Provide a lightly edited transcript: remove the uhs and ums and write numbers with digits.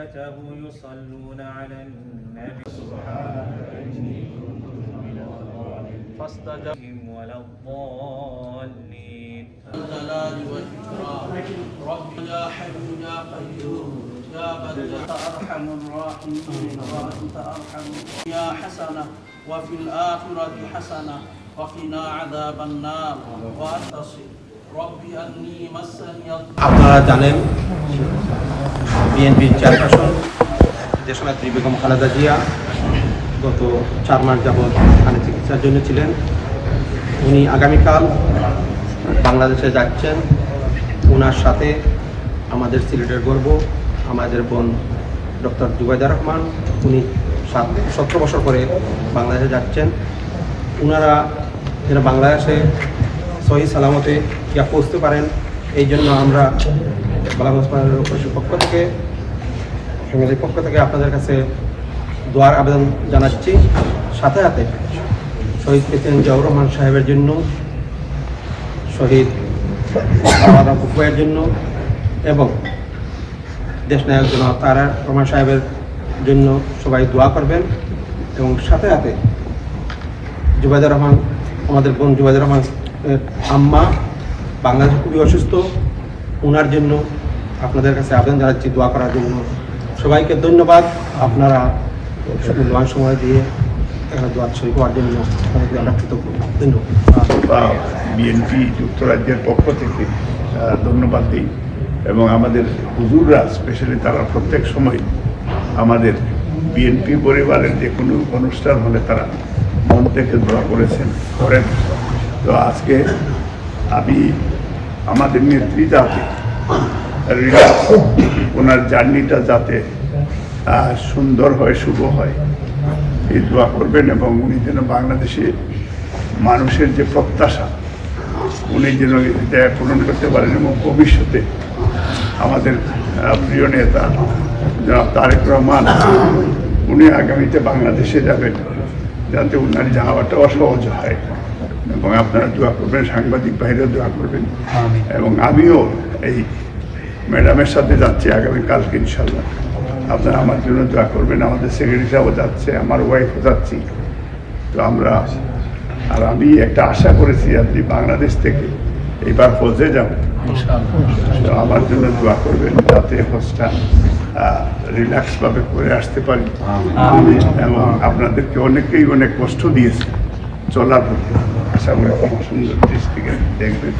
وملائكته يصلون على النبي فاستجبهم ولا الضالين الجلال والإكرام رب يا حي يا قيوم يا بدر أرحم الراحمين وأنت أرحم يا حسنة وفي الآخرة حسنة وقنا عذاب النار وأنتصر ربي أني مسني আপনারা জানেন বিএনপির চেয়ারপারসন দেশনেত্রী বেগম খালেদা জিয়া গত 4 মাস যাবৎ এখানে চিকিৎসার জন্য ছিলেন। উনি আগামীকাল বাংলাদেশে যাচ্ছেন। ওনার সাথে আমাদের সিলেটের গর্ব আমাদের বোন ডক্টর জুবাইদা রহমান, উনি 17 বছর পরে বাংলাদেশে যাচ্ছেন। ওনারা যেন বাংলাদেশে সহি সালামতে গিয়ে পৌঁছতে পারেন, এই জন্য আমরা বাংলাদেশ পক্ষ থেকে আপনাদের কাছে দোয়ার আবেদন জানাচ্ছি। সাথে সাথে শহীদ প্রেসিডেন্ট জিয়াউর রহমান সাহেবের জন্য, শহীদ ফুফুয়ের জন্য এবং দেশনায়ক জনাব তারেক রহমান সাহেবের জন্য সবাই দোয়া করবেন। এবং সাথে সাথে জুবাইদা রহমান, আমাদের বোন জুবাইদা রহমান আম্মা বাংলাদেশে খুবই অসুস্থ, ওনার জন্য আপনাদের কাছে আবেদন জানাচ্ছি দোয়া করার জন্য। সবাইকে ধন্যবাদ, আপনারা মূল্যবান সময় দিয়ে এখানে দোয়া শরীর হওয়ার জন্য আমরা কৃতজ্ঞ। ধন্যবাদ। বিএনপি যুক্তরাজ্যের পক্ষ থেকে ধন্যবাদ দিই এবং আমাদের হুজুররা স্পেশালি তারা প্রত্যেক সময় আমাদের বিএনপি পরিবারের যে কোনো অনুষ্ঠান হলে তারা মন থেকে দোয়া করেন। তো আজকে আমি আমাদের নেত্রী যাতে ওনার জার্নিটা যাতে সুন্দর হয়, শুভ হয়, এই দোয়া করবেন এবং উনি যেন বাংলাদেশে মানুষের যে প্রত্যাশা উনি যেন এটা পূরণ করতে পারেন এবং ভবিষ্যতে আমাদের প্রিয় নেতা জনাব তারেক রহমান উনি আগামীতে বাংলাদেশে যাবেন, যাতে উনার যাওয়াটাও সহজ হয় এবং আপনারা দোয়া করবেন, সাংবাদিক ভাইরা দোয়া করবেন। এবং আমিও এই ম্যাডামের সাথে যাচ্ছি আগামীকালকে ইনশাল্লাহ, আপনারা আমার জন্য দোয়া করবেন। আমাদের সেক্রেটারি সাহেবও যাচ্ছে, আমার ওয়াইফও যাচ্ছি। তো আমি একটা আশা করেছি আপনি বাংলাদেশ থেকে এইবার হজে যাবেন, আমার জন্য দোয়া করবেন যাতে হজটা রিল্যাক্সভাবে করে আসতে পারি। এবং আপনাদেরকে অনেক কষ্ট দিয়েছে চলার পথে, আশা করি সুন্দর দৃষ্টিকে দেখবেন।